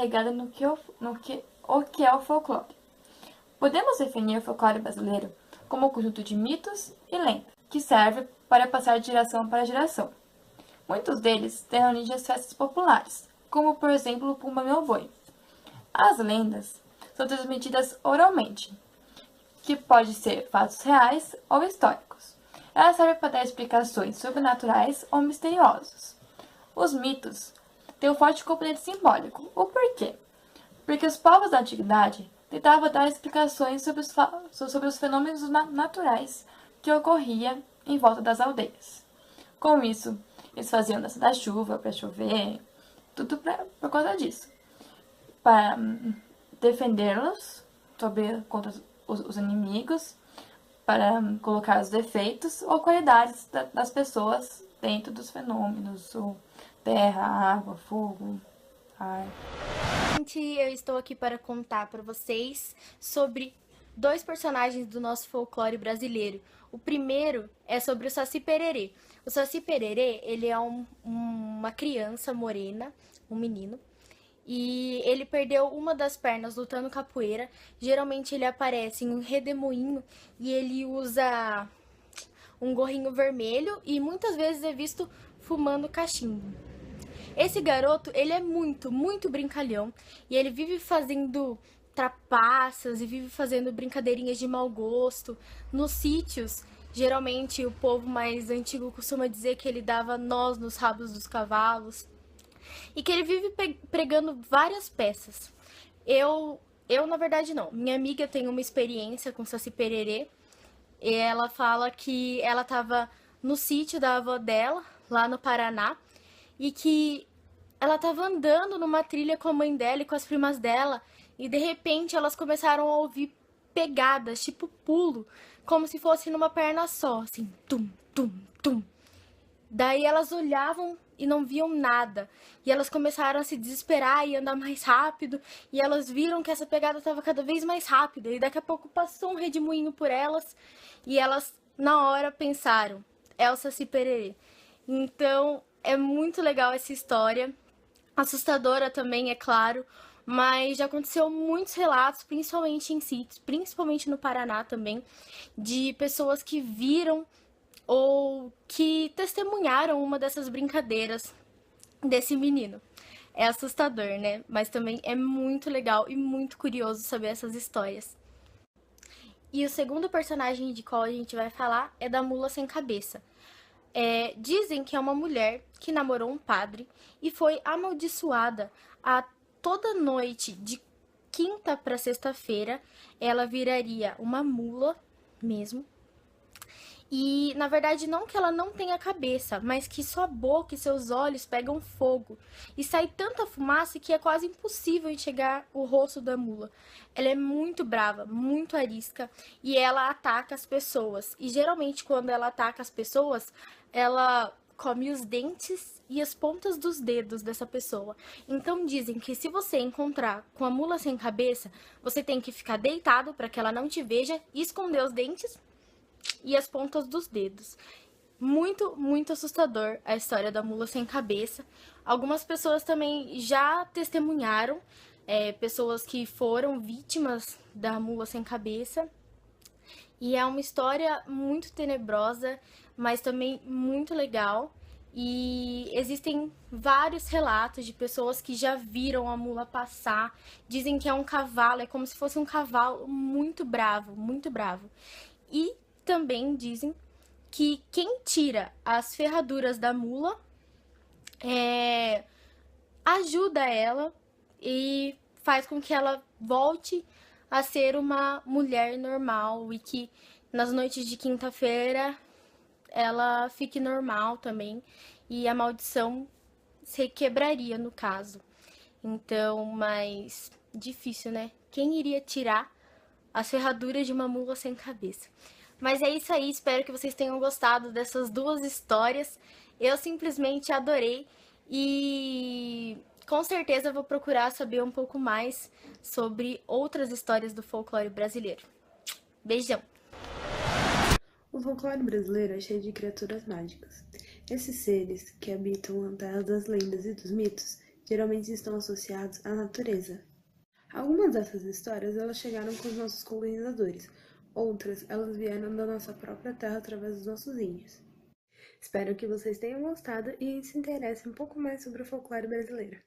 carregada o que é o folclore. Podemos definir o folclore brasileiro como um conjunto de mitos e lendas, que serve para passar de geração para geração. Muitos deles têm origem às festas populares, como por exemplo o Pumba Meu Boi. As lendas são transmitidas oralmente, que pode ser fatos reais ou históricos. Elas servem para dar explicações sobrenaturais ou misteriosas. Os mitos têm um forte componente simbólico. O porquê? Porque os povos da antiguidade tentavam dar explicações sobre os fenômenos naturais que ocorriam em volta das aldeias. Com isso, eles faziam dança da chuva para chover, tudo por causa disso. Para defendê-los contra os inimigos, para colocar os defeitos ou qualidades das pessoas dentro dos fenômenos, ou terra, água, fogo, ar. Gente, eu estou aqui para contar para vocês sobre dois personagens do nosso folclore brasileiro. O primeiro é sobre o Saci Pererê. O Saci Pererê, ele é uma criança morena, um menino, e ele perdeu uma das pernas lutando capoeira. Geralmente ele aparece em um redemoinho e ele usa um gorrinho vermelho e muitas vezes é visto fumando cachimbo. Esse garoto, ele é muito, muito brincalhão e ele vive fazendo trapaças e vive fazendo brincadeirinhas de mau gosto. Nos sítios, geralmente o povo mais antigo costuma dizer que ele dava nós nos rabos dos cavalos e que ele vive pregando várias peças. Eu na verdade não. Minha amiga tem uma experiência com Saci Pererê e ela fala que ela estava no sítio da avó dela, lá no Paraná, e que ela estava andando numa trilha com a mãe dela e com as primas dela, e de repente elas começaram a ouvir pegadas, tipo pulo, como se fosse numa perna só, assim, tum, tum, tum. Daí elas olhavam e não viam nada, e elas começaram a se desesperar e andar mais rápido, e elas viram que essa pegada estava cada vez mais rápida, e daqui a pouco passou um redemoinho por elas, e elas na hora pensaram, é o Saci Pererê. Então é muito legal essa história, assustadora também, é claro, mas já aconteceu muitos relatos, principalmente em sítios, principalmente no Paraná também, de pessoas que viram ou que testemunharam uma dessas brincadeiras desse menino. É assustador, né? Mas também é muito legal e muito curioso saber essas histórias. E o segundo personagem de qual a gente vai falar é da Mula Sem Cabeça. Dizem que é uma mulher que namorou um padre e foi amaldiçoada a toda noite de quinta para sexta-feira. Ela viraria uma mula mesmo. E, na verdade, não que ela não tenha cabeça, mas que sua boca e seus olhos pegam fogo. E sai tanta fumaça que é quase impossível enxergar o rosto da mula. Ela é muito brava, muito arisca e ela ataca as pessoas. E, geralmente, quando ela ataca as pessoas, ela come os dentes e as pontas dos dedos dessa pessoa. Então, dizem que se você encontrar com a mula sem cabeça, você tem que ficar deitado para que ela não te veja e esconder os dentes e as pontas dos dedos. Muito, muito assustador a história da mula sem cabeça. Algumas pessoas também já testemunharam, pessoas que foram vítimas da mula sem cabeça. E é uma história muito tenebrosa, mas também muito legal. E existem vários relatos de pessoas que já viram a mula passar. Dizem que é um cavalo, é como se fosse um cavalo muito bravo, muito bravo. E também dizem que quem tira as ferraduras da mula ajuda ela e faz com que ela volte a ser uma mulher normal e que nas noites de quinta-feira ela fique normal também e a maldição se quebraria no caso. Então, mas difícil, né? Quem iria tirar as ferraduras de uma mula sem cabeça? Mas é isso aí, espero que vocês tenham gostado dessas duas histórias. Eu simplesmente adorei e com certeza vou procurar saber um pouco mais sobre outras histórias do folclore brasileiro. Beijão! O folclore brasileiro é cheio de criaturas mágicas. Esses seres, que habitam a terra das lendas e dos mitos, geralmente estão associados à natureza. Algumas dessas histórias elas chegaram com os nossos colonizadores, outras elas vieram da nossa própria terra através dos nossos índios. Espero que vocês tenham gostado e se interessem um pouco mais sobre o folclore brasileiro.